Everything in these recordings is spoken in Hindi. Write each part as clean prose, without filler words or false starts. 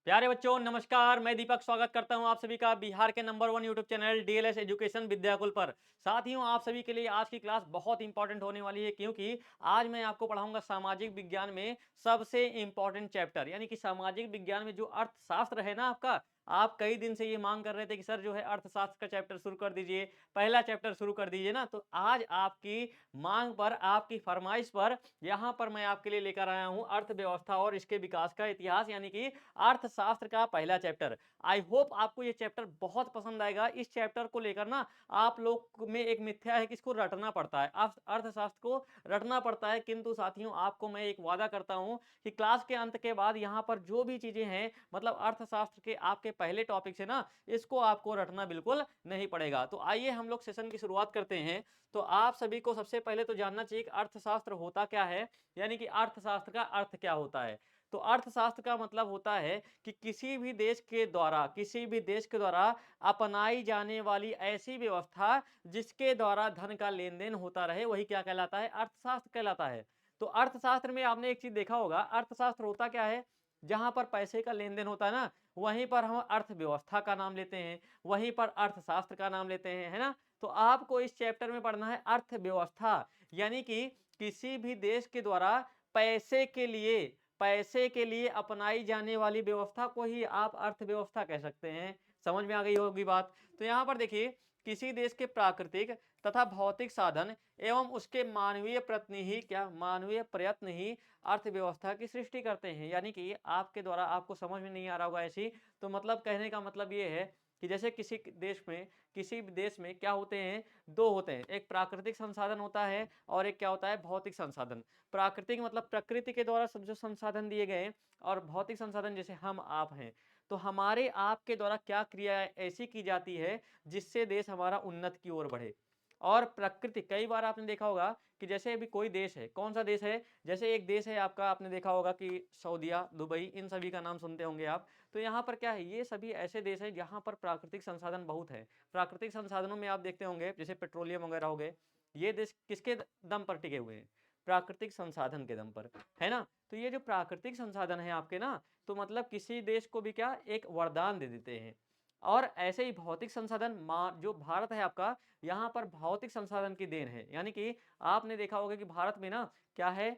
प्यारे बच्चों नमस्कार। मैं दीपक स्वागत करता हूं आप सभी का बिहार के number 1 YouTube channel DLS education Vidyakul पर। साथियों, आप सभी के लिए आज की क्लास बहुत इंपॉर्टेंट होने वाली है, क्योंकि आज मैं आपको पढ़ाऊंगा सामाजिक विज्ञान में सबसे इंपॉर्टेंट चैप्टर, यानी कि सामाजिक विज्ञान में जो अर्थशास्त्र है ना आपका। आप कई दिन से ये मांग कर रहे थे कि सर जो है अर्थशास्त्र का चैप्टर शुरू कर दीजिए, पहला चैप्टर शुरू कर दीजिए ना। तो आज आपकी मांग पर, आपकी फरमाइश पर यहाँ पर मैं आपके लिए लेकर आया हूँ अर्थव्यवस्था और इसके विकास का इतिहास, यानी कि अर्थशास्त्र का पहला चैप्टर। आई होप आपको ये चैप्टर बहुत पसंद आएगा। इस चैप्टर को लेकर ना आप लोग में एक मिथ्या है कि इसको रटना पड़ता है, अर्थशास्त्र को रटना पड़ता है, किंतु साथियों आपको मैं एक वादा करता हूं कि क्लास के अंत के बाद यहाँ पर जो भी चीजें हैं, मतलब अर्थशास्त्र के आपके पहले टॉपिक से ना, इसको आपको रटना बिल्कुल नहीं पड़ेगा। तो आइए हम लोग सेशन की शुरुआत करते हैं। तो आप सभी को सबसे पहले तो जानना चाहिए कि अर्थशास्त्र होता क्या है, यानी कि अर्थशास्त्र का अर्थ क्या होता है। तो अर्थशास्त्र का मतलब होता है कि किसी भी देश के द्वारा अपनाई जाने वाली ऐसी व्यवस्था जिसके द्वारा धन का लेन देन होता रहे, वही क्या कहलाता है, अर्थशास्त्र कहलाता है। तो अर्थशास्त्र में आपने एक चीज देखा होगा, अर्थशास्त्र होता क्या है, जहां पर पैसे का लेन देन होता है ना, वहीं पर हम अर्थव्यवस्था का नाम लेते हैं, वहीं पर अर्थशास्त्र का नाम लेते हैं, है ना। तो आपको इस चैप्टर में पढ़ना है अर्थव्यवस्था, यानी कि किसी भी देश के द्वारा पैसे के लिए पैसे के लिए अपनाई जाने वाली व्यवस्था को ही आप अर्थव्यवस्था कह सकते हैं। समझ में आ गई होगी बात। तो यहाँ पर देखिए, किसी देश के प्राकृतिक तथा भौतिक साधन एवं उसके मानवीय प्रयत्न ही अर्थव्यवस्था की सृष्टि करते हैं। यानी कि आपके द्वारा आपको समझ में नहीं आ रहा होगा ऐसी, तो मतलब कहने का मतलब ये है कि जैसे किसी भी देश में क्या होते हैं, दो होते हैं, एक प्राकृतिक संसाधन होता है और एक क्या होता है, भौतिक संसाधन। प्राकृतिक मतलब प्रकृति के द्वारा सब जो संसाधन दिए गए, और भौतिक संसाधन जैसे हम आप हैं। तो हमारे आपके द्वारा क्या क्रिया ऐसी की जाती है जिससे देश हमारा उन्नत की ओर बढ़े। और प्रकृति, कई बार आपने देखा होगा कि जैसे अभी कोई देश है, कौन सा देश है, जैसे एक देश है आपका, आपने देखा होगा कि सऊदीया, दुबई, इन सभी का नाम सुनते होंगे आप। तो यहाँ पर क्या है, ये सभी ऐसे देश हैं जहाँ पर प्राकृतिक संसाधन बहुत है। प्राकृतिक संसाधनों में आप देखते होंगे जैसे पेट्रोलियम वगैरह हो गए। ये देश किसके दम पर टिके हुए हैं, प्राकृतिक संसाधन के दम पर, है ना। तो ये जो प्राकृतिक संसाधन है आपके ना, तो मतलब किसी देश को भी क्या एक वरदान दे देते हैं। और ऐसे ही भौतिक संसाधन, जो भारत है आपका, यहाँ पर भौतिक संसाधन की देन है। यानी कि आपने देखा होगा कि भारत में ना क्या है,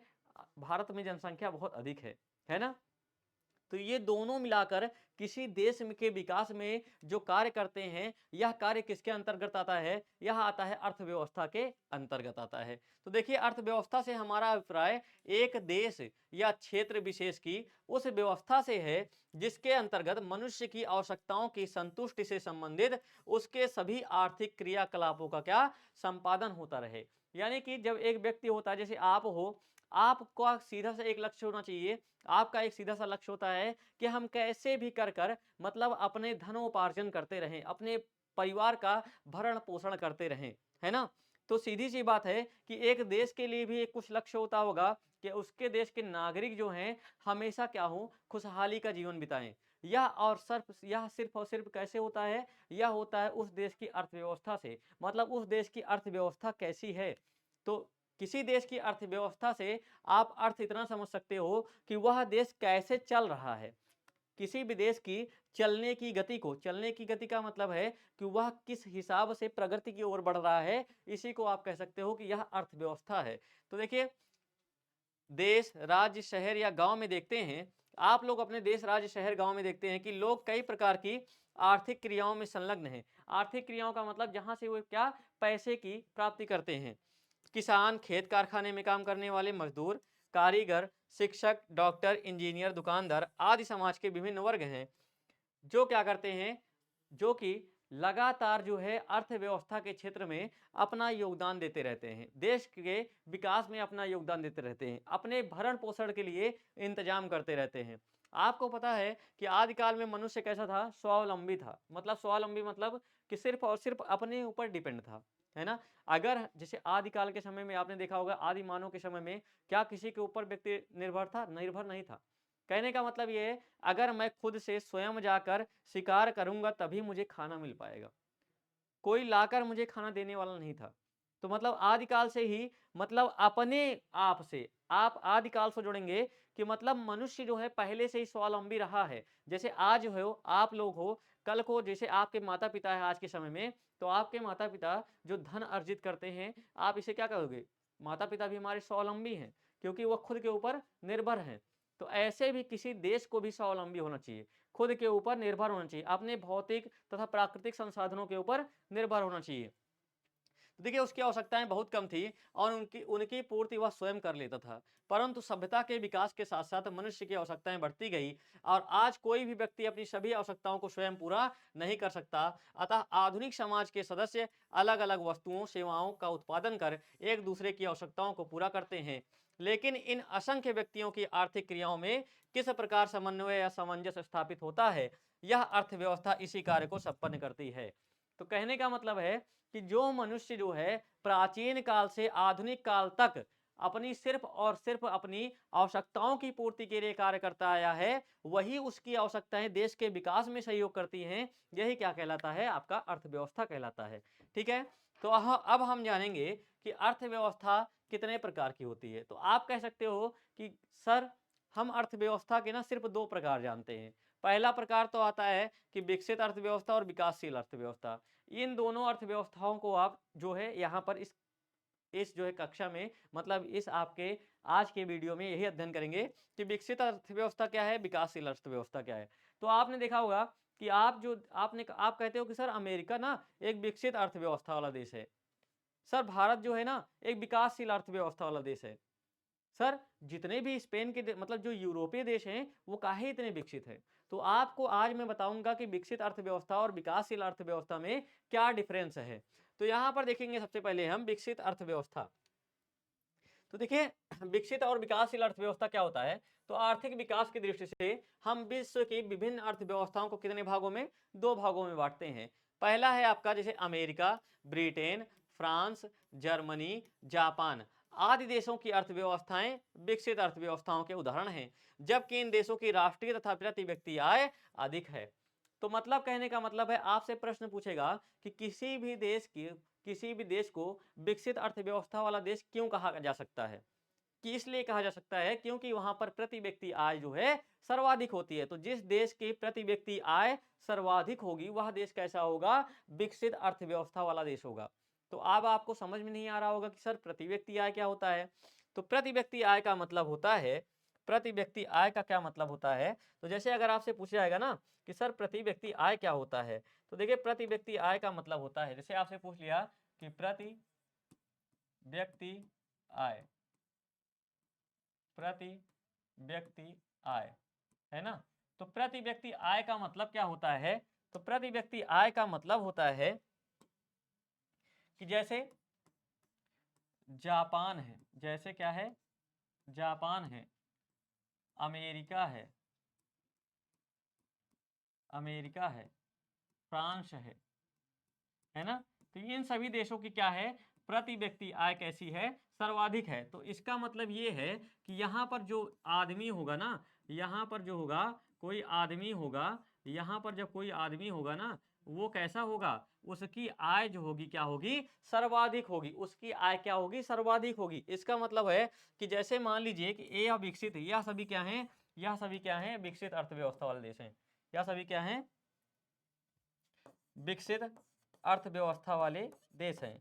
भारत में जनसंख्या बहुत अधिक है ना। तो ये दोनों मिलाकर किसी देश के विकास में जो कार्य करते हैं, यह कार्य किसके अंतर्गत आता है, यह आता है अर्थव्यवस्था के अंतर्गत आता है। तो देखिए, अर्थव्यवस्था से हमारा अभिप्राय एक देश या क्षेत्र विशेष की उस व्यवस्था से है जिसके अंतर्गत मनुष्य की आवश्यकताओं की संतुष्टि से संबंधित उसके सभी आर्थिक क्रियाकलापों का क्या संपादन होता रहे। यानी कि जब एक व्यक्ति होता है, जैसे आप हो, आपका सीधा सा एक लक्ष्य होना चाहिए। आपका एक सीधा सा लक्ष्य होता है कि हम कैसे भी कर मतलब अपने धनोपार्जन करते रहें, अपने परिवार का भरण पोषण करते रहें, है ना। तो सीधी सी बात है कि एक देश के लिए भी एक कुछ लक्ष्य होता होगा कि उसके देश के नागरिक जो हैं हमेशा क्या हो, खुशहाली का जीवन बिताएं। यह सिर्फ और सिर्फ कैसे होता है, यह होता है उस देश की अर्थव्यवस्था से। मतलब उस देश की अर्थव्यवस्था कैसी है। तो किसी देश की अर्थव्यवस्था से आप अर्थ इतना समझ सकते हो कि वह देश कैसे चल रहा है। किसी भी देश की चलने की गति का मतलब है कि वह किस हिसाब से प्रगति की ओर बढ़ रहा है, इसी को आप कह सकते हो कि यह अर्थव्यवस्था है। तो देखिए, देश, राज्य, शहर या गांव में देखते हैं, आप लोग अपने देश, राज्य, शहर, गांव में देखते हैं कि लोग कई प्रकार की आर्थिक क्रियाओं में संलग्न हैं। आर्थिक क्रियाओं का मतलब जहां से वो क्या पैसे की प्राप्ति करते हैं। किसान, खेत कारखाने में काम करने वाले मजदूर, कारीगर, शिक्षक, डॉक्टर, इंजीनियर, दुकानदार आदि समाज के विभिन्न वर्ग हैं जो क्या करते हैं, जो कि लगातार जो है अर्थव्यवस्था के क्षेत्र में अपना योगदान देते रहते हैं, देश के विकास में अपना योगदान देते रहते हैं, अपने भरण पोषण के लिए इंतजाम करते रहते हैं। आपको पता है कि आदिकाल में मनुष्य कैसा था, स्वावलंबी था। मतलब स्वावलंबी मतलब कि सिर्फ और सिर्फ अपने ऊपर डिपेंड था, है ना। अगर जैसे आदिकाल के समय में आपने देखा होगा, आदि मानव के समय में क्या किसी के ऊपर व्यक्ति निर्भर था, निर्भर नहीं था। कहने का मतलब ये है, अगर मैं खुद से स्वयं जाकर शिकार करूंगा तभी मुझे खाना मिल पाएगा, कोई लाकर मुझे खाना देने वाला नहीं था। तो मतलब आदिकाल से ही, मतलब अपने आप से, आप आदिकाल से जोड़ेंगे कि मतलब मनुष्य जो है पहले से ही स्वावलंबी रहा है। जैसे आज हो, आप लोग हो, कल को जैसे आपके माता-पिता है आज के समय में, तो आपके माता-पिता जो धन अर्जित करते हैं, आप इसे क्या कहोगे? माता-पिता भी हमारे स्वावलंबी हैं, क्योंकि वो खुद के ऊपर निर्भर हैं। तो ऐसे भी किसी देश को भी स्वावलंबी होना चाहिए, खुद के ऊपर निर्भर होना चाहिए, अपने भौतिक तथा प्राकृतिक संसाधनों के ऊपर निर्भर होना चाहिए। तो देखिए उसकी आवश्यकताएं बहुत कम थी और उनकी उनकी पूर्ति वह स्वयं कर लेता था। परंतु सभ्यता के विकास के साथ साथ मनुष्य की आवश्यकताएं बढ़ती गई और आज कोई भी व्यक्ति अपनी सभी आवश्यकताओं को स्वयं पूरा नहीं कर सकता। अतः आधुनिक समाज के सदस्य अलग अलग वस्तुओं सेवाओं का उत्पादन कर एक दूसरे की आवश्यकताओं को पूरा करते हैं। लेकिन इन असंख्य व्यक्तियों की आर्थिक क्रियाओं में किस प्रकार समन्वय या सामंजस्य स्थापित होता है, यह अर्थव्यवस्था इसी कार्य को संपन्न करती है। तो कहने का मतलब है कि जो मनुष्य जो है प्राचीन काल से आधुनिक काल तक अपनी सिर्फ और सिर्फ अपनी आवश्यकताओं की पूर्ति के लिए कार्य करता आया है, वही उसकी आवश्यकताएं देश के विकास में सहयोग करती हैं। यही क्या कहलाता है? आपका अर्थव्यवस्था कहलाता है। ठीक है, तो अब हम जानेंगे कि अर्थव्यवस्था कितने प्रकार की होती है। तो आप कह सकते हो कि सर हम अर्थव्यवस्था के ना सिर्फ दो प्रकार जानते हैं। पहला प्रकार तो आता है कि विकसित अर्थव्यवस्था और विकासशील अर्थव्यवस्था। इन दोनों अर्थव्यवस्थाओं को आप जो है यहाँ पर इस जो है कक्षा में मतलब इस आपके आज के वीडियो में यही अध्ययन करेंगे कि विकसित अर्थव्यवस्था क्या है, विकासशील अर्थव्यवस्था क्या है। तो आपने देखा होगा कि आप कहते हो कि सर अमेरिका ना एक विकसित अर्थव्यवस्था वाला देश है, सर भारत जो है ना एक विकासशील अर्थव्यवस्था वाला देश है। सर जितने भी स्पेन के मतलब जो यूरोपीय देश हैं वो काहे इतने विकसित हैं। तो आपको आज मैं बताऊंगा कि विकसित अर्थव्यवस्था और विकासशील अर्थव्यवस्था में क्या डिफरेंस है। तो यहाँ पर देखेंगे सबसे पहले हम विकसित अर्थव्यवस्था। तो देखिए विकसित और विकासशील अर्थव्यवस्था क्या होता है। तो आर्थिक विकास की दृष्टि से हम विश्व की विभिन्न अर्थव्यवस्थाओं को कितने भागों में, दो भागों में बांटते हैं। पहला है आपका जैसे America, Britain, France, Germany, Japan आदि देशों की अर्थव्यवस्थाएं विकसित अर्थव्यवस्थाओं के उदाहरण हैं, जबकि इन देशों की राष्ट्रीय तथा प्रति व्यक्ति आय अधिक है। तो मतलब कहने का मतलब है आपसे प्रश्न पूछेगा कि किसी भी देश को विकसित अर्थव्यवस्था वाला देश क्यों कहा जा सकता है, कि इसलिए कहा जा सकता है क्योंकि वहां पर प्रति व्यक्ति आय जो है सर्वाधिक होती है। तो जिस देश की प्रति व्यक्ति आय सर्वाधिक होगी वह देश कैसा होगा, विकसित अर्थव्यवस्था वाला देश होगा। तो अब आपको समझ में नहीं आ रहा होगा कि सर प्रति व्यक्ति आय क्या होता है। तो प्रति व्यक्ति आय का मतलब होता है, प्रति व्यक्ति आय का क्या मतलब होता है। तो जैसे अगर आपसे पूछा जाएगा ना कि सर प्रति व्यक्ति आय क्या होता है, तो देखिए प्रति व्यक्ति आय का मतलब होता है, जैसे आपसे पूछ लिया कि प्रति व्यक्ति आय, प्रति व्यक्ति आय, है ना। तो प्रति व्यक्ति आय का मतलब क्या होता है। तो प्रति व्यक्ति आय का मतलब होता है कि जैसे जापान है, जैसे क्या है, जापान है, अमेरिका है, फ्रांस है ना। तो इन सभी देशों की क्या है, प्रति व्यक्ति आय कैसी है, सर्वाधिक है। तो इसका मतलब ये है कि यहाँ पर जो आदमी होगा ना, यहाँ पर जो होगा कोई आदमी होगा, यहाँ पर जब कोई आदमी होगा ना वो कैसा होगा, उसकी आय जो होगी क्या होगी, सर्वाधिक होगी। उसकी आय क्या होगी, सर्वाधिक होगी। इसका मतलब है कि जैसे मान लीजिए कि यह विकसित, यह सभी क्या है, यह सभी क्या है, विकसित अर्थव्यवस्था वाले देश हैं। यह सभी क्या है, विकसित अर्थव्यवस्था वाले देश हैं।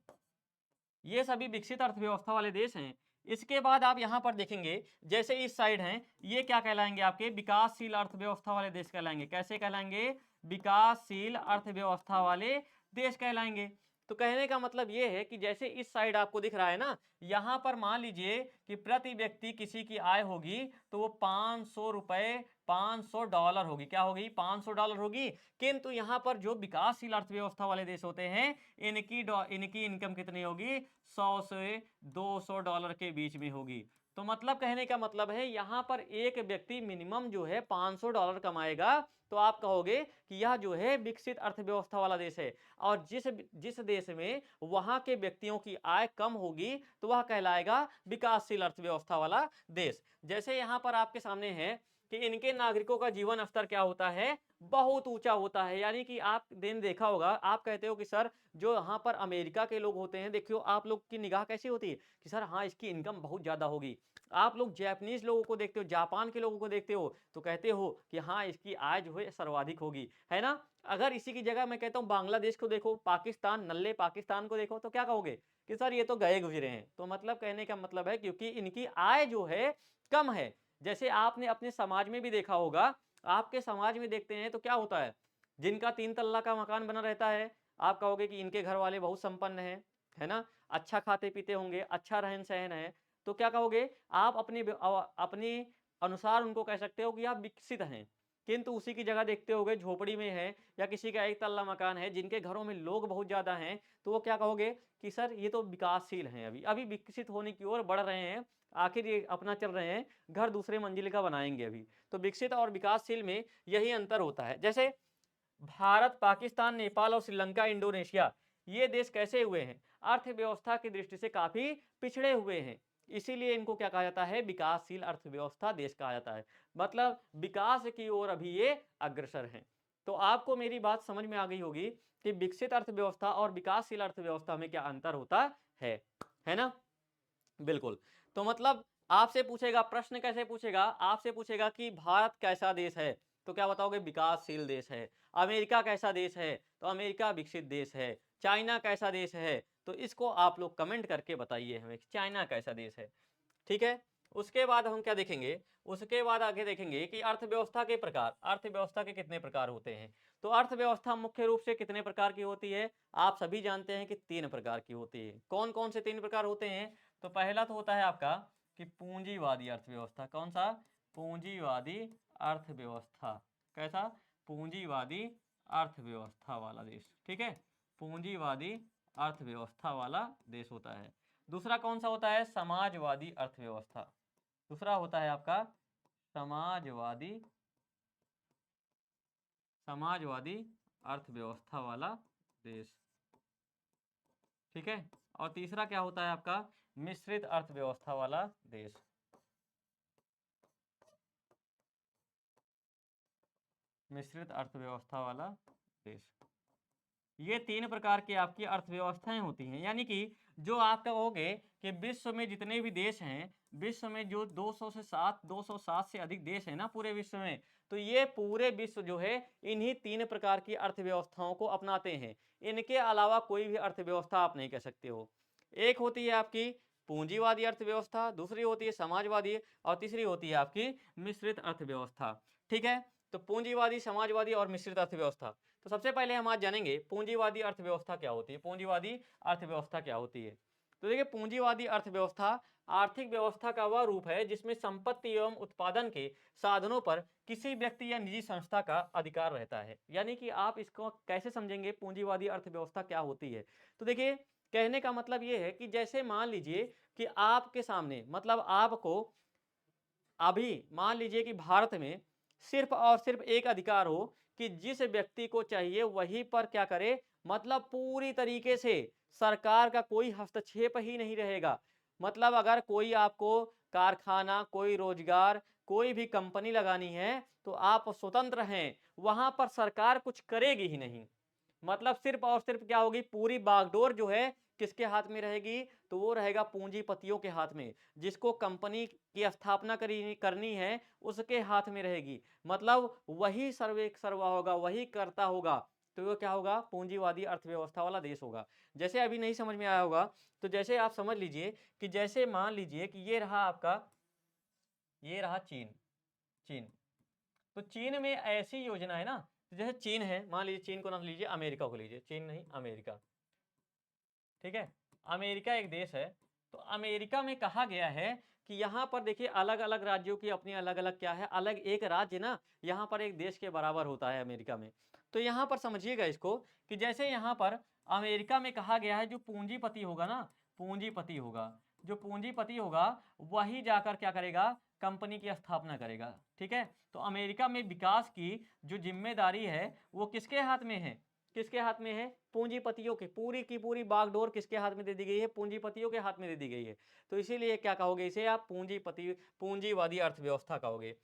ये सभी विकसित अर्थव्यवस्था वाले देश हैं। इसके बाद आप यहां पर देखेंगे जैसे इस साइड हैं, ये क्या कहलाएंगे, आपके विकासशील अर्थव्यवस्था वाले देश कहलाएंगे। कैसे कहलाएंगे, विकासशील अर्थव्यवस्था वाले देश कहलाएंगे। तो कहने का मतलब ये है कि जैसे इस साइड आपको दिख रहा है ना, यहां पर मान लीजिए कि प्रति व्यक्ति किसी की आय होगी तो वो $500, $500 होगी। क्या होगी, $500 होगी। किंतु यहाँ पर जो विकासशील अर्थव्यवस्था वाले देश होते हैं इनकी इनकम कितनी होगी, 100 से $200 के बीच में होगी। तो मतलब कहने का मतलब है यहाँ पर एक व्यक्ति मिनिमम जो है $500 कमाएगा तो आप कहोगे कि यह जो है विकसित अर्थव्यवस्था वाला देश है। और जिस जिस देश में वहां के व्यक्तियों की आय कम होगी तो वह कहलाएगा विकासशील अर्थव्यवस्था वाला देश। जैसे यहाँ पर आपके सामने है कि इनके नागरिकों का जीवन स्तर क्या होता है, बहुत ऊंचा होता है। यानी कि आप दिन देखा होगा, आप कहते हो कि सर जो यहाँ पर अमेरिका के लोग होते हैं, देखियो आप लोग की निगाह कैसी होती है कि सर हाँ इसकी इनकम बहुत ज्यादा होगी। आप लोग जापानीज लोगों को देखते हो, जापान के लोगों को देखते हो, तो कहते हो कि हाँ इसकी आय जो है सर्वाधिक होगी, है ना। अगर इसी की जगह मैं कहता हूँ बांग्लादेश को देखो, पाकिस्तान, नल्ले पाकिस्तान को देखो, तो क्या कहोगे कि सर ये तो गए गुजरे हैं। तो मतलब कहने का मतलब है क्योंकि इनकी आय जो है कम है। जैसे आपने अपने समाज में भी देखा होगा, आपके समाज में देखते हैं तो क्या होता है, जिनका 3 तल्ला का मकान बना रहता है, आप कहोगे कि इनके घर वाले बहुत संपन्न हैं, है ना, अच्छा खाते पीते होंगे, अच्छा रहन सहन है। तो क्या कहोगे आप अपने अनुसार उनको कह सकते हो कि आप विकसित हैं। किंतु उसी की जगह देखते होगे झोपड़ी में है या किसी का एक तल्ला मकान है, जिनके घरों में लोग बहुत ज्यादा हैं, तो वो क्या कहोगे कि सर ये तो विकासशील हैं, अभी अभी विकसित होने की ओर बढ़ रहे हैं, आखिर ये अपना चल रहे हैं, घर दूसरे मंजिल का बनाएंगे अभी। तो विकसित और विकासशील में यही अंतर होता है। जैसे भारत, पाकिस्तान, नेपाल और श्रीलंका, इंडोनेशिया, ये देश कैसे हुए हैं, अर्थव्यवस्था की दृष्टि से काफी पिछड़े हुए हैं। इसीलिए इनको क्या कहा जाता है, विकासशील अर्थव्यवस्था देश कहा जाता है। मतलब विकास की ओर अभी ये अग्रसर हैं। तो आपको मेरी बात समझ में आ गई होगी कि विकसित अर्थव्यवस्था और विकासशील अर्थव्यवस्था में क्या अंतर होता है ना। बिल्कुल। तो मतलब आपसे पूछेगा, प्रश्न कैसे पूछेगा, आपसे पूछेगा कि भारत कैसा देश है, तो क्या बताओगे, विकासशील देश है। अमेरिका कैसा देश है, तो अमेरिका विकसित देश है। चाइना कैसा देश है, तो इसको आप लोग कमेंट करके बताइए हमें कि चाइना कैसा देश है। ठीक है। उसके बाद हम क्या देखेंगे, उसके बाद आगे देखेंगे कि अर्थव्यवस्था के प्रकार, अर्थव्यवस्था के कितने प्रकार होते हैं। तो अर्थव्यवस्था मुख्य रूप से कितने प्रकार की होती है, आप सभी जानते हैं कि 3 प्रकार की होती है। कौन कौन से 3 प्रकार होते हैं, तो पहला तो होता है आपका कि पूंजीवादी अर्थव्यवस्था। कौन सा, पूंजीवादी अर्थव्यवस्था। कैसा, पूंजीवादी अर्थव्यवस्था वाला देश। ठीक है, पूंजीवादी अर्थव्यवस्था वाला देश होता है। दूसरा कौन सा होता है, समाजवादी अर्थव्यवस्था। दूसरा होता है आपका समाजवादी, समाजवादी अर्थव्यवस्था वाला देश। ठीक है। और तीसरा क्या होता है आपका, मिश्रित अर्थव्यवस्था वाला देश। मिश्रित अर्थव्यवस्था वाला देश। ये 3 प्रकार की आपकी अर्थव्यवस्थाएं होती हैं। यानी कि जो आप कहोगे कि विश्व में जितने भी देश हैं, विश्व में जो 207 से अधिक देश हैं ना पूरे विश्व में, तो ये पूरे विश्व जो है इन्हीं 3 प्रकार की अर्थव्यवस्थाओं को अपनाते हैं। इनके अलावा कोई भी अर्थव्यवस्था आप नहीं कह सकते हो। एक होती है आपकी पूंजीवादी अर्थव्यवस्था, दूसरी होती है समाजवादी, और तीसरी होती है आपकी मिश्रित अर्थव्यवस्था। ठीक है। तो पूंजीवादी, समाजवादी और मिश्रित अर्थव्यवस्था। तो सबसे पहले हम आज जानेंगे पूंजीवादी अर्थव्यवस्था क्या होती है। पूंजीवादी अर्थव्यवस्था क्या होती है, तो देखिए पूंजीवादी अर्थव्यवस्था आर्थिक व्यवस्था का वह रूप है जिसमें संपत्ति एवं उत्पादन के साधनों पर किसी व्यक्ति या निजी संस्था का अधिकार रहता है। यानी कि आप इसको कैसे समझेंगे, पूंजीवादी अर्थव्यवस्था क्या होती है। तो देखिए कहने का मतलब ये है कि जैसे मान लीजिए कि आपके सामने, मतलब आपको अभी मान लीजिए कि भारत में सिर्फ और सिर्फ एक अधिकार हो कि जिस व्यक्ति को चाहिए वहीं पर क्या करे, मतलब पूरी तरीके से सरकार का कोई हस्तक्षेप ही नहीं रहेगा। मतलब अगर कोई आपको कारखाना, कोई रोजगार, कोई भी कंपनी लगानी है तो आप स्वतंत्र हैं, वहां पर सरकार कुछ करेगी ही नहीं। मतलब सिर्फ और सिर्फ क्या होगी, पूरी बागडोर जो है किसके हाथ में रहेगी, तो वो रहेगा पूंजीपतियों के हाथ में। जिसको कंपनी की स्थापना करनी है उसके हाथ में रहेगी। मतलब वही सर्वे सर्वा होगा, वही करता होगा। तो वो क्या होगा, पूंजीवादी अर्थव्यवस्था वाला देश होगा। जैसे अभी नहीं समझ में आया होगा, तो जैसे आप समझ लीजिए कि जैसे मान लीजिए कि ये रहा आपका, ये रहा चीन। चीन, तो चीन में ऐसी योजना है ना, तो जैसे चीन है, मान लीजिए चीन को ना लीजिए, अमेरिका को लीजिए, चीन नहीं अमेरिका। ठीक है, अमेरिका एक देश है। तो अमेरिका में कहा गया है कि यहाँ पर देखिए अलग अलग राज्यों की अपनी अलग अलग क्या है, अलग एक राज्य ना यहाँ पर एक देश के बराबर होता है अमेरिका में। तो यहाँ पर समझिएगा इसको कि जैसे यहाँ पर अमेरिका में कहा गया है जो पूंजीपति होगा ना, पूंजीपति होगा, जो पूंजीपति होगा वही जाकर क्या करेगा, कंपनी की स्थापना करेगा। ठीक है। तो अमेरिका में विकास की जो जिम्मेदारी है वो किसके हाथ में है, किसके हाथ में है, पूंजीपतियों के। पूरी की पूरी बागडोर किसके हाथ में दे दी गई है, पूंजीपतियों के हाथ में दे दी गई है। तो इसीलिए क्या कहोगे, इसे आप पूंजीवादी अर्थव्यवस्था कहोगे।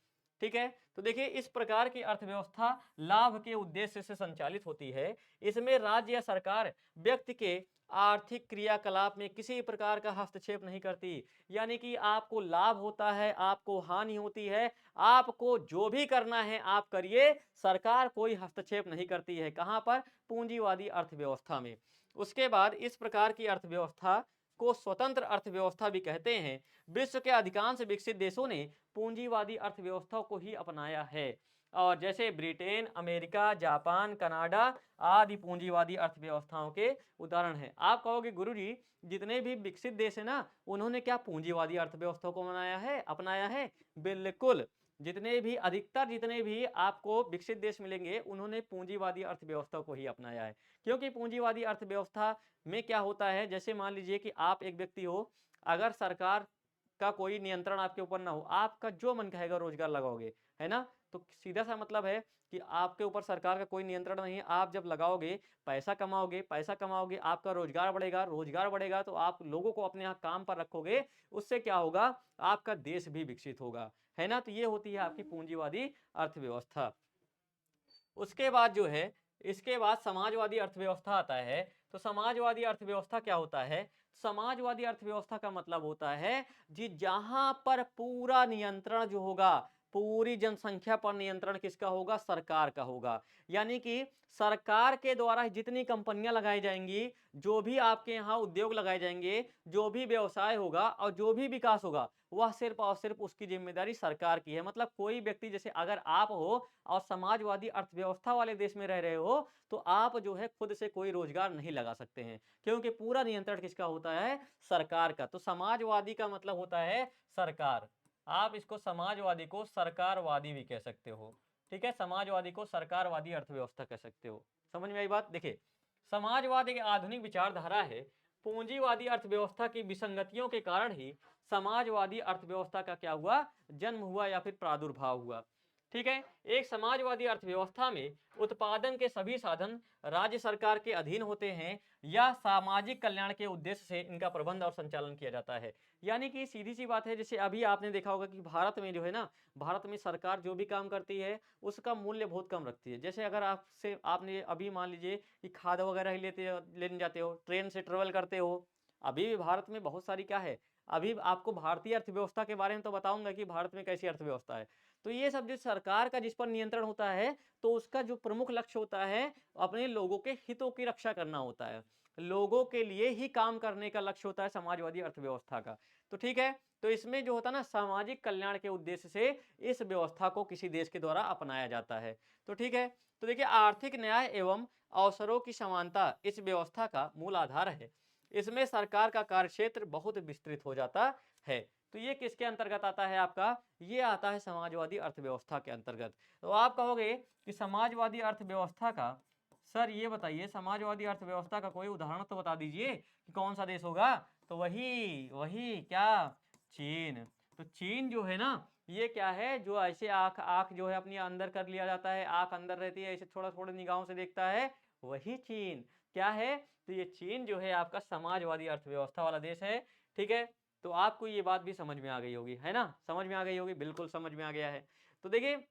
ठीक है। तो देखिए इस प्रकार की अर्थव्यवस्था लाभ के उद्देश्य से संचालित होती है। इसमें राज्य या सरकार व्यक्ति के आर्थिक क्रियाकलाप में किसी प्रकार का हस्तक्षेप नहीं करती। यानी कि आपको लाभ होता है, आपको हानि होती है, आपको जो भी करना है आप करिए, सरकार कोई हस्तक्षेप नहीं करती है। कहाँ पर? पूंजीवादी अर्थव्यवस्था में। उसके बाद इस प्रकार की अर्थव्यवस्था को स्वतंत्र अर्थव्यवस्था भी कहते हैं। विश्व के अधिकांश विकसित देशों ने पूंजीवादी अर्थव्यवस्था को ही अपनाया है। और जैसे ब्रिटेन, अमेरिका, जापान, कनाडा आदि पूंजीवादी अर्थव्यवस्थाओं के उदाहरण हैं। आप कहोगे गुरुजी जितने भी विकसित देश है ना, उन्होंने क्या पूंजीवादी अर्थव्यवस्था को अपनाया है? बिल्कुल। जितने भी आपको विकसित देश मिलेंगे, उन्होंने पूंजीवादी अर्थव्यवस्था को ही अपनाया है। क्योंकि पूंजीवादी अर्थव्यवस्था में क्या होता है, जैसे मान लीजिए कि आप एक व्यक्ति हो, अगर सरकार का कोई नियंत्रण आपके ऊपर ना हो, आपका जो मन कहेगा रोजगार लगाओगे, है ना? तो सीधा सा मतलब है कि आपके ऊपर सरकार का कोई नियंत्रण नहीं है। आप जब लगाओगे, पैसा कमाओगे, आपका रोजगार बढ़ेगा तो आप लोगों को अपने यहाँ काम पर रखोगे। उससे क्या होगा? आपका देश भी विकसित होगा, है ना? तो ये होती है आपकी पूंजीवादी अर्थव्यवस्था। उसके बाद जो है, इसके बाद समाजवादी अर्थव्यवस्था आता है। तो समाजवादी अर्थव्यवस्था क्या होता है? समाजवादी अर्थव्यवस्था का मतलब होता है जी जहां पर पूरा नियंत्रण जो होगा, पूरी जनसंख्या पर नियंत्रण किसका होगा? सरकार का होगा। यानी कि सरकार के द्वारा जितनी कंपनियां लगाई जाएंगी, जो भी आपके यहाँ उद्योग लगाए जाएंगे, जो भी व्यवसाय होगा और जो भी विकास होगा, वह सिर्फ और सिर्फ उसकी जिम्मेदारी सरकार की है। मतलब कोई व्यक्ति, जैसे अगर आप हो और समाजवादी अर्थव्यवस्था वाले देश में रह रहे हो, तो आप जो है खुद से कोई रोजगार नहीं लगा सकते हैं, क्योंकि पूरा नियंत्रण किसका होता है? सरकार का। तो समाजवादी का मतलब होता है सरकार। आप इसको समाजवादी को सरकारवादी भी कह सकते हो। ठीक है, समाजवादी को सरकारवादी अर्थव्यवस्था कह सकते हो। समझ में आई बात? देखिए, समाजवाद एक आधुनिक विचारधारा है। पूंजीवादी अर्थव्यवस्था की विसंगतियों के कारण ही समाजवादी अर्थव्यवस्था का क्या हुआ? जन्म हुआ या फिर प्रादुर्भाव हुआ। ठीक है, एक समाजवादी अर्थव्यवस्था में उत्पादन के सभी साधन राज्य सरकार के अधीन होते हैं या सामाजिक कल्याण के उद्देश्य से इनका प्रबंध और संचालन किया जाता है। यानी कि सीधी सी बात है, जैसे अभी आपने देखा होगा कि भारत में जो है ना, भारत में सरकार जो भी काम करती है उसका मूल्य बहुत कम रखती है। जैसे अगर आपने अभी मान लीजिए कि खाद वगैरह ही लेने जाते हो, ट्रेन से ट्रेवल करते हो, अभी भी भारत में बहुत सारी क्या है, अभी आपको भारतीय अर्थव्यवस्था के बारे में तो बताऊंगा कि भारत में कैसी अर्थव्यवस्था है। तो ये सब जो सरकार का जिस पर नियंत्रण होता है, तो उसका जो प्रमुख लक्ष्य होता है, अपने लोगों के हितों की रक्षा करना होता है। लोगों के लिए ही काम करने का लक्ष्य होता है समाजवादी अर्थव्यवस्था का। तो ठीक है, तो इसमें जो होता है ना, सामाजिक कल्याण के उद्देश्य से इस व्यवस्था को किसी देश के द्वारा अपनाया जाता है। तो ठीक है, तो देखिए आर्थिक न्याय एवं अवसरों की समानता इस व्यवस्था का मूल आधार है। इसमें सरकार का कार्यक्षेत्र बहुत विस्तृत हो जाता है। तो ये किसके अंतर्गत आता है आपका? ये आता है समाजवादी अर्थव्यवस्था के अंतर्गत। तो आप कहोगे कि समाजवादी अर्थव्यवस्था का, सर ये बताइए समाजवादी अर्थव्यवस्था का कोई उदाहरण तो बता दीजिए कि कौन सा देश होगा? तो वही वही क्या? चीन। तो चीन जो है ना, ये क्या है, जो ऐसे आंख आंख जो है अपनी अंदर कर लिया जाता है, आंख अंदर रहती है, ऐसे थोड़ा थोड़ा निगाहों से देखता है, वही चीन क्या है? तो ये चीन जो है आपका समाजवादी अर्थव्यवस्था वाला देश है। ठीक है, तो आपको ये बात भी समझ में आ गई होगी, है ना? समझ में आ गई होगी, बिल्कुल समझ में आ गया है। तो देखिए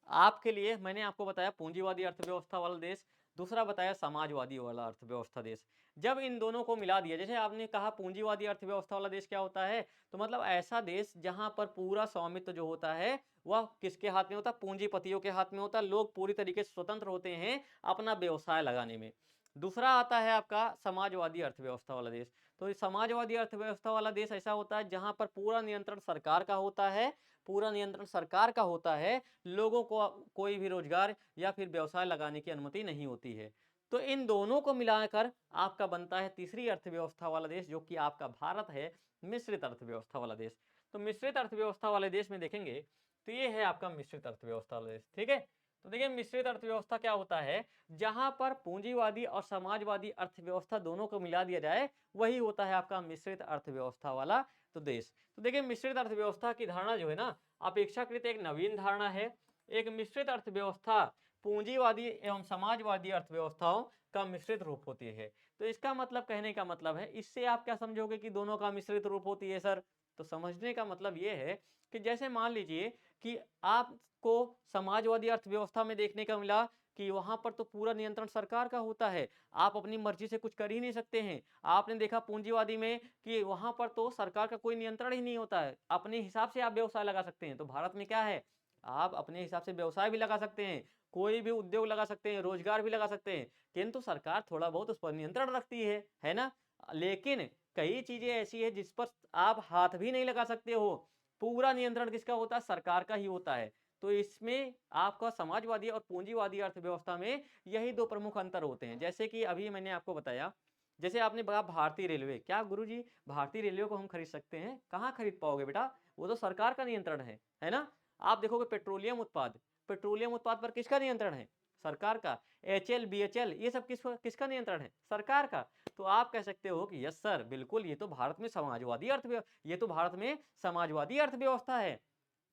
आपके लिए मैंने आपको बताया पूंजीवादी अर्थव्यवस्था वाला देश, दूसरा बताया समाजवादी वाला अर्थव्यवस्था देश। जब इन दोनों को मिला दिया, जैसे आपने कहा पूंजीवादी अर्थव्यवस्था वाला देश क्या होता है, तो मतलब ऐसा देश जहां पर पूरा स्वामित्व जो होता है वह किसके हाथ में होता है? पूंजीपतियों के हाथ में होता है। लोग पूरी तरीके से स्वतंत्र होते हैं अपना व्यवसाय लगाने में। दूसरा आता है आपका समाजवादी अर्थव्यवस्था वाला देश। तो ये समाजवादी अर्थव्यवस्था वाला देश ऐसा होता है जहां पर पूरा नियंत्रण सरकार का होता है, पूरा नियंत्रण सरकार का होता है, लोगों को कोई भी रोजगार या फिर व्यवसाय लगाने की अनुमति नहीं होती है। तो इन दोनों को मिलाकर आपका बनता है तीसरी अर्थव्यवस्था वाला देश, जो कि आपका भारत है, मिश्रित अर्थव्यवस्था वाला देश। तो मिश्रित अर्थव्यवस्था वाले देश में देखेंगे तो ये है आपका मिश्रित अर्थव्यवस्था वाला देश। ठीक है, तो देखिए मिश्रित अर्थव्यवस्था क्या होता है, जहां पर पूंजीवादी और समाजवादी अर्थव्यवस्था दोनों को मिला दिया जाए, वही होता है आपका मिश्रित अर्थव्यवस्था वाला तो देश। तो देखिए मिश्रित अर्थव्यवस्था की धारणा जो है ना, अपेक्षाकृत एक नवीन धारणा है। एक मिश्रित अर्थव्यवस्था पूंजीवादी एवं समाजवादी अर्थव्यवस्थाओं का मिश्रित रूप होती है। तो इसका मतलब, कहने का मतलब है, इससे आप क्या समझोगे कि दोनों का मिश्रित रूप होती है सर? तो समझने का मतलब ये है कि जैसे मान लीजिए कि आपको समाजवादी अर्थव्यवस्था में देखने का मिला कि वहां पर तो पूरा नियंत्रण सरकार का होता है, आप अपनी मर्जी से कुछ कर ही नहीं सकते हैं। आपने देखा पूंजीवादी में कि वहां पर तो सरकार का कोई नियंत्रण ही नहीं होता है, अपने हिसाब से आप व्यवसाय लगा सकते हैं। तो भारत में क्या है, आप अपने हिसाब से व्यवसाय भी लगा सकते हैं, कोई भी उद्योग लगा सकते हैं, रोजगार भी लगा सकते हैं, किंतु सरकार थोड़ा बहुत उस पर नियंत्रण रखती है ना। लेकिन कई चीजें ऐसी है जिस पर आप हाथ भी नहीं लगा सकते हो, पूरा नियंत्रण किसका होता है, सरकार का ही होता है। तो इसमें आपका समाजवादी और पूंजीवादी अर्थव्यवस्था में यही दो प्रमुख अंतर होते हैं। जैसे कि अभी मैंने आपको बताया, जैसे आपने कहा भारतीय रेलवे, क्या गुरुजी भारतीय रेलवे को हम खरीद सकते हैं? कहाँ खरीद पाओगे बेटा, वो तो सरकार का नियंत्रण है ना। आप देखोगे पेट्रोलियम उत्पाद, पेट्रोलियम उत्पाद पर किसका नियंत्रण है, सरकार का। HL BHL ये सब किसका नियंत्रण है, सरकार का। तो आप कह सकते हो कि यस सर बिल्कुल, ये तो भारत में समाजवादी अर्थव्यवस्था, ये तो भारत में समाजवादी अर्थव्यवस्था है।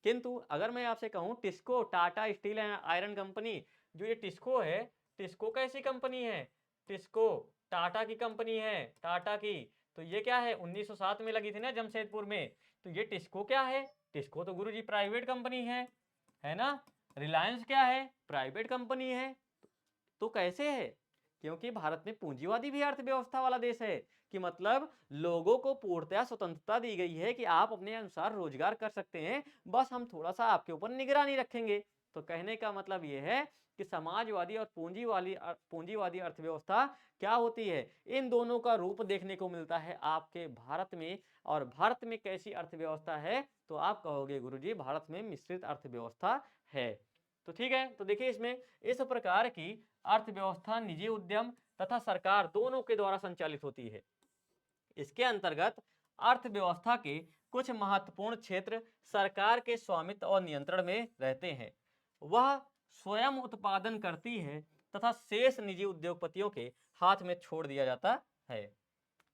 किंतु अगर मैं आपसे कहूं TISCO, Tata steel and iron company, जो ये टिस्को है, टिस्को कैसी कंपनी है, टिस्को टाटा की कंपनी है, टाटा की। तो ये क्या है, 1907 में लगी थी ना जमशेदपुर में। तो ये टिस्को क्या है, टिस्को तो गुरुजी प्राइवेट कंपनी है ना। रिलायंस क्या है, प्राइवेट कंपनी है। तो कैसे है, क्योंकि भारत में पूंजीवादी भी अर्थव्यवस्था वाला देश है, कि मतलब लोगों को पूर्णतया स्वतंत्रता दी गई है कि आप अपने अनुसार रोजगार कर सकते हैं, बस हम थोड़ा सा आपके ऊपर निगरानी रखेंगे। तो कहने का मतलब यह है कि समाजवादी और पूंजीवादी अर्थव्यवस्था क्या होती है, इन दोनों का रूप देखने को मिलता है आपके भारत में। और भारत में कैसी अर्थव्यवस्था है, तो आप कहोगे गुरुजी भारत में मिश्रित अर्थव्यवस्था है। तो ठीक है, तो देखिए इसमें इस प्रकार की अर्थव्यवस्था निजी उद्यम तथा सरकार दोनों के द्वारा संचालित होती है। इसके अंतर्गत अर्थव्यवस्था के कुछ महत्वपूर्ण क्षेत्र सरकार के स्वामित्व और नियंत्रण में रहते हैं। वह स्वयं उत्पादन करती है तथा शेष निजी उद्योगपतियों के हाथ में छोड़ दिया जाता है।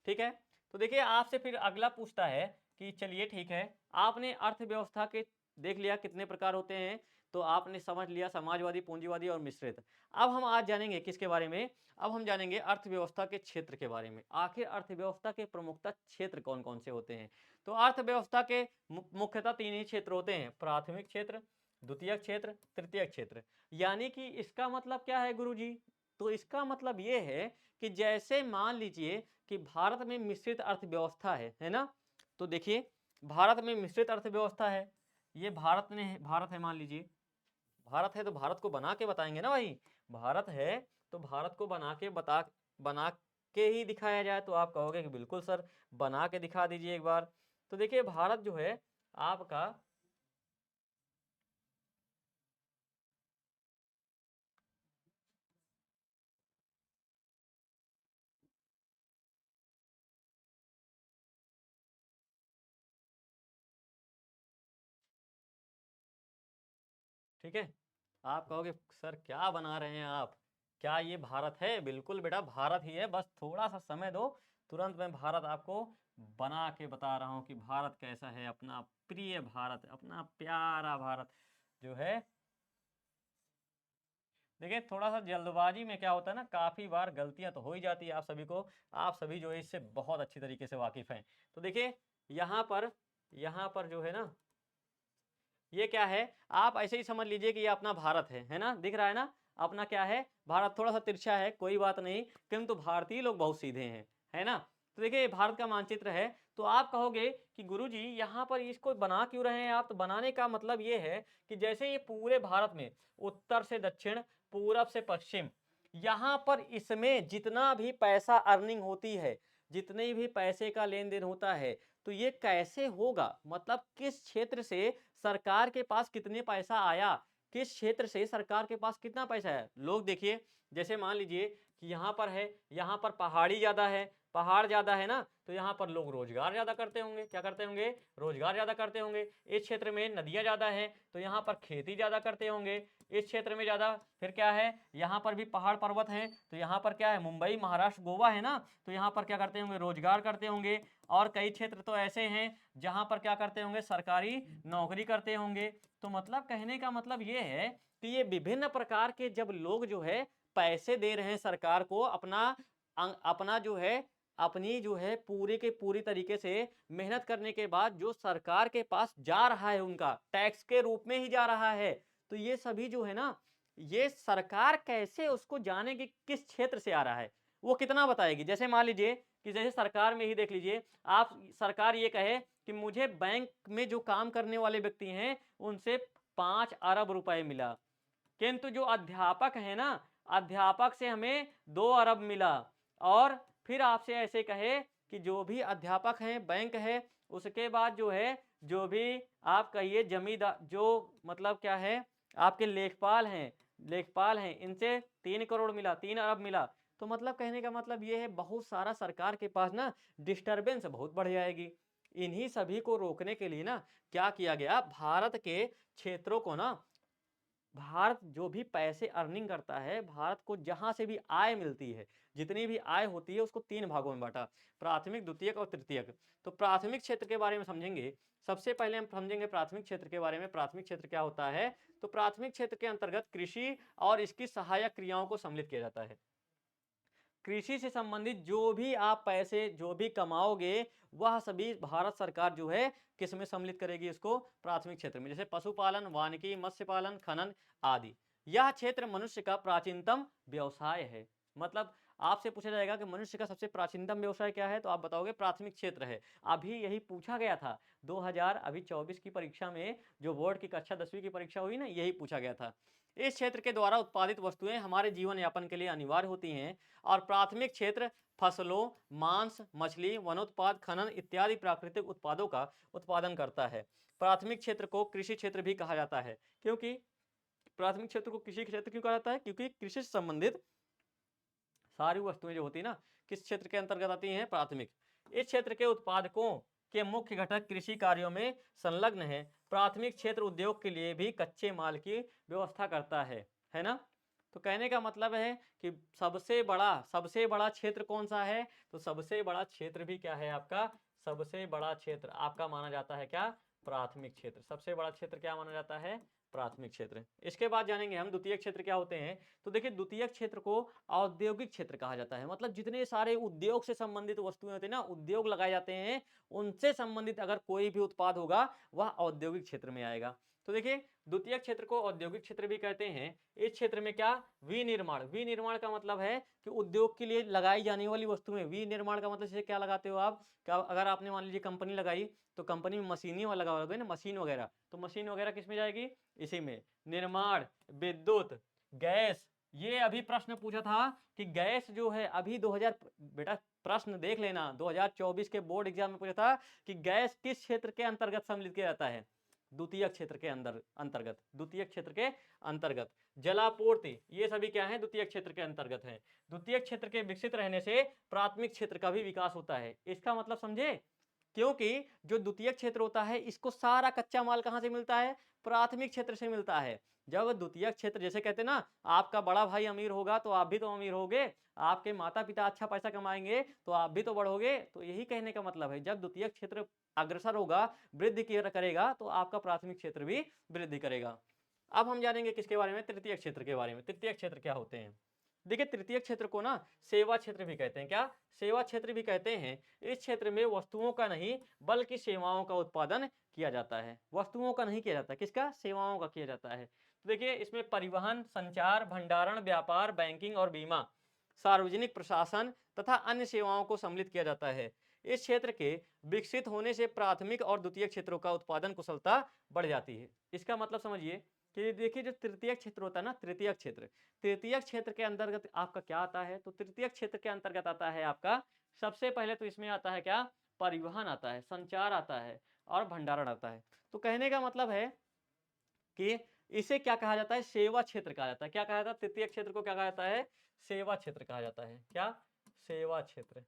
ठीक है, तो देखिए आपसे फिर अगला पूछता है कि चलिए ठीक है, आपने अर्थव्यवस्था के देख लिया कितने प्रकार होते हैं, तो आपने समझ लिया समाजवादी, पूंजीवादी और मिश्रित। अब हम आज जानेंगे किसके बारे में, अब हम जानेंगे अर्थव्यवस्था के क्षेत्र के बारे में। आखिर अर्थव्यवस्था के प्रमुखता क्षेत्र कौन कौन से होते हैं। तो अर्थव्यवस्था के मुख्यतः तीन ही क्षेत्र होते हैं, प्राथमिक क्षेत्र, द्वितीय क्षेत्र, तृतीय क्षेत्र। यानी कि इसका मतलब क्या है गुरुजी, तो इसका मतलब ये है कि जैसे मान लीजिए कि भारत में मिश्रित अर्थव्यवस्था है ना। तो देखिए भारत में मिश्रित अर्थव्यवस्था है, ये भारत है मान लीजिए, भारत है तो भारत को बना के बताएंगे ना भाई, भारत है तो भारत को बना के ही दिखाया जाए। तो आप कहोगे कि बिल्कुल सर बना के दिखा दीजिए एक बार। तो देखिए भारत जो है आपका, ठीक है, आप कहोगे सर क्या बना रहे हैं आप, क्या ये भारत है, बिल्कुल बेटा भारत ही है, बस थोड़ा सा समय दो, तुरंत मैं भारत आपको बना के बता रहा हूँ कि भारत कैसा है, अपना प्रिय भारत, अपना प्यारा भारत जो है। देखिए थोड़ा सा जल्दबाजी में क्या होता है ना, काफ़ी बार गलतियां तो हो ही जाती है आप सभी को, आप सभी जो है इससे बहुत अच्छी तरीके से वाकिफ हैं। तो देखिए यहाँ पर जो है ना, ये क्या है, आप ऐसे ही समझ लीजिए कि ये अपना भारत है ना, दिख रहा है ना, अपना क्या है भारत, थोड़ा सा तिरछा है कोई बात नहीं, किंतु भारतीय लोग बहुत सीधे हैं, है ना। तो देखिए ये भारत का मानचित्र है। तो आप कहोगे कि गुरुजी यहाँ पर इसको बना क्यों रहे हैं आप, तो बनाने का मतलब ये है कि जैसे ये पूरे भारत में उत्तर से दक्षिण, पूरब से पश्चिम, यहाँ पर इसमें जितना भी पैसा अर्निंग होती है, जितने भी पैसे का लेन देन होता है, तो ये कैसे होगा, मतलब किस क्षेत्र से सरकार के पास कितने पैसा आया, किस क्षेत्र से सरकार के पास कितना पैसा है। लोग देखिए, जैसे मान लीजिए कि यहाँ पर है, यहाँ पर पहाड़ी ज़्यादा है, पहाड़ ज़्यादा है ना, तो यहाँ पर लोग रोजगार ज़्यादा करते होंगे, क्या करते होंगे, रोजगार ज़्यादा करते होंगे। इस क्षेत्र में नदियाँ ज़्यादा है तो यहाँ पर खेती ज़्यादा करते होंगे, इस क्षेत्र में ज़्यादा, फिर क्या है, यहाँ पर भी पहाड़ पर्वत हैं तो यहाँ पर क्या है, मुंबई महाराष्ट्र गोवा है ना, तो यहाँ पर क्या करते होंगे, रोजगार करते होंगे। और कई क्षेत्र तो ऐसे हैं जहां पर क्या करते होंगे, सरकारी नौकरी करते होंगे। तो मतलब कहने का मतलब ये है कि ये विभिन्न प्रकार के जब लोग जो है पैसे दे रहे हैं सरकार को, अपना अपना जो है अपनी जो है पूरी के पूरी तरीके से मेहनत करने के बाद जो सरकार के पास जा रहा है उनका टैक्स के रूप में ही जा रहा है, तो ये सभी जो है ना, ये सरकार कैसे उसको जाने कि किस क्षेत्र से आ रहा है, वो कितना बताएगी। जैसे मान लीजिए कि जैसे सरकार में ही देख लीजिए, आप सरकार ये कहे कि मुझे बैंक में जो काम करने वाले व्यक्ति हैं, उनसे 5 अरब रुपए मिला। किंतु जो अध्यापक है ना, अध्यापक से हमें 2 अरब मिला। और फिर आपसे ऐसे कहे कि जो भी अध्यापक हैं, बैंक है, उसके बाद जो है, जो भी आप कहिए जमींदार, जो मतलब क्या है, आपके लेखपाल हैं, इनसे 3 करोड़ मिला, 3 अरब मिला। तो मतलब कहने का मतलब ये है, बहुत सारा सरकार के पास ना डिस्टर्बेंस बहुत बढ़ जाएगी। इन्हीं सभी को रोकने के लिए ना क्या किया गया, भारत के क्षेत्रों को ना, भारत जो भी पैसे अर्निंग करता है, भारत को जहां से भी आय मिलती है, जितनी भी आय होती है, उसको 3 भागों में बांटा, प्राथमिक, द्वितीयक और तृतीयक। तो प्राथमिक क्षेत्र के बारे में समझेंगे। सबसे पहले हम समझेंगे प्राथमिक क्षेत्र के बारे में। प्राथमिक क्षेत्र क्या होता है? तो प्राथमिक क्षेत्र के अंतर्गत कृषि और इसकी सहायक क्रियाओं को सम्मिलित किया जाता है। कृषि से संबंधित जो भी आप पैसे जो भी कमाओगे, वह सभी भारत सरकार जो है किस में सम्मिलित करेगी? इसको प्राथमिक क्षेत्र में। जैसे पशुपालन, वानिकी, मत्स्य पालन, खनन आदि। यह क्षेत्र मनुष्य का प्राचीनतम व्यवसाय है। मतलब आपसे पूछा जाएगा कि मनुष्य का सबसे प्राचीनतम व्यवसाय क्या है, तो आप बताओगे प्राथमिक क्षेत्र है। अभी यही पूछा गया था 2024 की परीक्षा में, जो बोर्ड की कक्षा 10वीं की परीक्षा हुई ना, यही पूछा गया था। इस क्षेत्र के द्वारा उत्पादित वस्तुएं हमारे जीवन यापन के लिए अनिवार्य होती हैं। और प्राथमिक क्षेत्र फसलों, मांस, मछली, वनोत्पाद, खनन इत्यादि प्राकृतिक उत्पादों का उत्पादन करता है। प्राथमिक क्षेत्र को कृषि क्षेत्र भी कहा जाता है। क्योंकि प्राथमिक क्षेत्र को कृषि क्षेत्र क्यों कहा जाता है? क्योंकि कृषि से संबंधित सारी वस्तुएं जो होती है ना, किस क्षेत्र के अंतर्गत आती हैं? प्राथमिक। इस क्षेत्र के उत्पादकों के मुख्य घटक कृषि कार्यों में संलग्न है। प्राथमिक क्षेत्र उद्योग के लिए भी कच्चे माल की व्यवस्था करता है ना। तो कहने का मतलब है कि सबसे बड़ा क्षेत्र कौन सा है? तो सबसे बड़ा क्षेत्र भी क्या है आपका? सबसे बड़ा क्षेत्र आपका माना जाता है क्या? प्राथमिक क्षेत्र। सबसे बड़ा क्षेत्र क्या माना जाता है? प्राथमिक क्षेत्र। इसके बाद जानेंगे हम द्वितीय क्षेत्र क्या होते हैं। तो देखिए, द्वितीय क्षेत्र को औद्योगिक क्षेत्र कहा जाता है। मतलब जितने सारे उद्योग से संबंधित वस्तुएं होती है ना, उद्योग लगाए जाते हैं, उनसे संबंधित अगर कोई भी उत्पाद होगा, वह औद्योगिक क्षेत्र में आएगा। तो देखिए, द्वितीय क्षेत्र को औद्योगिक क्षेत्र भी कहते हैं। इस क्षेत्र में क्या? विनिर्माण का मतलब है कि उद्योग के लिए लगाई जाने वाली वस्तुएं। विनिर्माण का मतलब जैसे क्या लगाते हो आप? क्या अगर आपने मान लीजिए कंपनी लगाई, तो कंपनी में मशीनें लगा ना, मशीन वगैरह, तो मशीन वगैरह किस में जाएगी? इसी में। निर्माण, विद्युत, गैस। ये अभी प्रश्न पूछा था कि गैस जो है अभी 2000, बेटा प्रश्न देख लेना, 2024 के बोर्ड एग्जाम में पूछा था कि गैस किस क्षेत्र के अंतर्गत सम्मिलित किया जाता है? द्वितीय क्षेत्र के अंतर्गत। द्वितीय क्षेत्र के अंतर्गत। जलापूर्ति, ये सभी क्या है? द्वितीय क्षेत्र के अंतर्गत है। द्वितीय क्षेत्र के विकसित रहने से प्राथमिक क्षेत्र का भी विकास होता है। इसका मतलब समझे? क्योंकि जो द्वितीय क्षेत्र होता है, इसको सारा कच्चा माल कहां से मिलता है? प्राथमिक क्षेत्र से मिलता है। जब द्वितीय क्षेत्र, जैसे कहते हैं ना, आपका बड़ा भाई अमीर होगा तो आप भी तो अमीर होगे, आपके माता पिता अच्छा पैसा कमाएंगे तो आप भी तो बढ़ोगे। तो यही कहने का मतलब है, जब द्वितीय क्षेत्र अग्रसर होगा, वृद्धि करेगा, तो आपका प्राथमिक क्षेत्र भी वृद्धि करेगा। अब हम जानेंगे किसके बारे में? तृतीय क्षेत्र के बारे में। तृतीय क्षेत्र क्या होते हैं? देखिए, तृतीय क्षेत्र को ना सेवा क्षेत्र भी कहते हैं। क्या? सेवा क्षेत्र भी कहते हैं। इस क्षेत्र में वस्तुओं का नहीं बल्कि सेवाओं का उत्पादन किया जाता है। वस्तुओं का नहीं किया जाता, किसका? सेवाओं का किया जाता है। तो देखिए, इसमें परिवहन, संचार, भंडारण, व्यापार, बैंकिंग और बीमा, सार्वजनिक प्रशासन तथा अन्य सेवाओं को सम्मिलित किया जाता है। इस क्षेत्र के विकसित होने से प्राथमिक और द्वितीय क्षेत्रों का उत्पादन कुशलता बढ़ जाती है। इसका मतलब समझिए कि देखिए, जो तृतीय क्षेत्र होता है ना, तृतीय क्षेत्र के अंतर्गत आपका क्या आता है? तो तृतीय क्षेत्र के अंतर्गत आता है आपका, सबसे पहले तो इसमें आता है क्या? परिवहन आता है, संचार आता है और भंडारण आता है। तो कहने का मतलब है कि इसे क्या कहा जाता है? सेवा क्षेत्र कहा जाता है। क्या कहा जाता है? तृतीय क्षेत्र को क्या कहा जाता है? सेवा क्षेत्र कहा जाता है। क्या? सेवा क्षेत्र।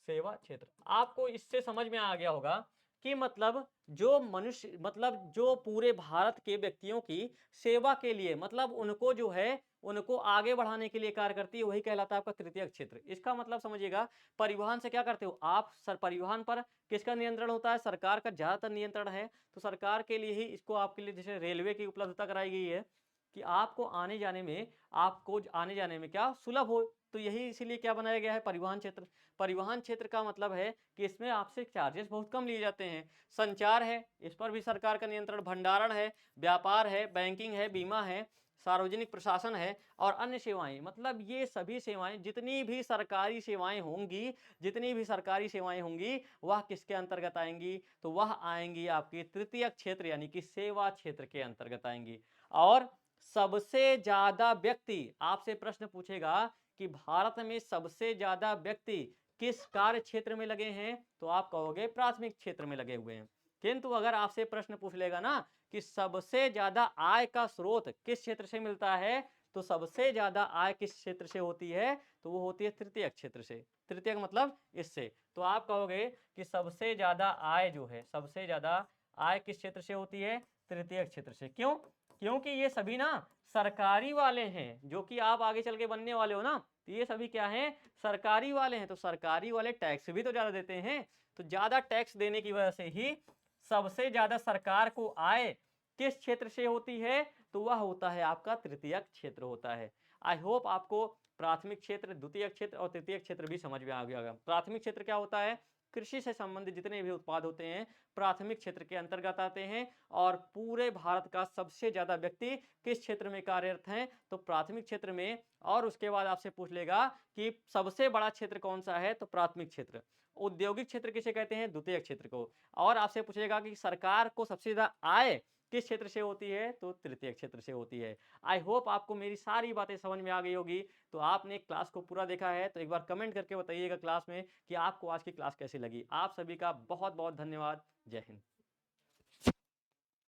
सेवा क्षेत्र। आपको इससे समझ में आ गया होगा कि मतलब जो मनुष्य, मतलब जो पूरे भारत के व्यक्तियों की सेवा के लिए, मतलब उनको जो है, उनको आगे बढ़ाने के लिए कार्य करती है, वही कहलाता है आपका तृतीय क्षेत्र। इसका मतलब समझिएगा, परिवहन से क्या करते हो आप? परिवहन पर किसका नियंत्रण होता है? सरकार का ज्यादातर नियंत्रण है। तो सरकार के लिए ही इसको, आपके लिए जैसे रेलवे की उपलब्धता कराई गई है कि आपको आने जाने में क्या सुलभ हो। तो तो यही इसीलिए क्या बनाया गया है, परिवहन क्षेत्र। परिवहन क्षेत्र का मतलब है कि इसमें आपसे चार्जेस बहुत कम लिए जाते हैं। संचार है, इस पर भी सरकार का नियंत्रण। भंडारण है, व्यापार है, बैंकिंग है, बीमा है, सार्वजनिक प्रशासन है और अन्य सेवाएं। मतलब ये सभी सेवाएं, जितनी भी सरकारी सेवाएं होंगी, जितनी भी सरकारी सेवाएं होंगी वह किसके अंतर्गत आएंगी, तो वह आएंगी आपकी तृतीय क्षेत्र यानी कि सेवा क्षेत्र के अंतर्गत आएंगी। और सबसे ज्यादा व्यक्ति, आपसे प्रश्न पूछेगा कि भारत में सबसे ज्यादा व्यक्ति किस कार्य क्षेत्र में लगे हैं, तो आप कहोगे प्राथमिक क्षेत्र में लगे हुए हैं। किंतु अगर आपसे प्रश्न पूछ लेगा ना कि सबसे ज्यादा आय का स्रोत किस क्षेत्र से मिलता है, तो सबसे ज्यादा आय किस क्षेत्र से होती है, तो वो होती है तृतीय क्षेत्र से। तृतीय का मतलब इससे। तो आप कहोगे कि सबसे ज्यादा आय जो है, सबसे ज्यादा आय किस क्षेत्र से होती है, तृतीय क्षेत्र से। क्यों? क्योंकि ये सभी ना सरकारी वाले हैं, जो कि आप आगे चल के बनने वाले हो ना, तो ये सभी क्या हैं, सरकारी वाले हैं। तो सरकारी वाले टैक्स भी तो ज्यादा देते हैं, तो ज्यादा टैक्स देने की वजह से ही सबसे ज्यादा सरकार को आय किस क्षेत्र से होती है, तो वह होता है आपका तृतीयक क्षेत्र होता है। आई होप आपको प्राथमिक क्षेत्र, द्वितीय क्षेत्र और तृतीय क्षेत्र भी समझ में आ गया होगा। प्राथमिक क्षेत्र क्या होता है, कृषि से संबंधित जितने भी उत्पाद होते हैं प्राथमिक क्षेत्र के अंतर्गत आते हैं। और पूरे भारत का सबसे ज्यादा व्यक्ति किस क्षेत्र में कार्यरत हैं, तो प्राथमिक क्षेत्र में। और उसके बाद आपसे पूछ लेगा कि सबसे बड़ा क्षेत्र कौन सा है, तो प्राथमिक क्षेत्र। औद्योगिक क्षेत्र किसे कहते हैं, द्वितीय क्षेत्र को। और आपसे पूछेगा कि सरकार को सबसे ज्यादा आय किस क्षेत्र से होती है, तो तृतीय क्षेत्र से होती है। आई होप आपको मेरी सारी बातें समझ में आ गई होगी। तो आपने क्लास को पूरा देखा है तो एक बार कमेंट करके बताइएगा क्लास में कि आपको आज की क्लास कैसी लगी। आप सभी का बहुत बहुत धन्यवाद। जय हिंद।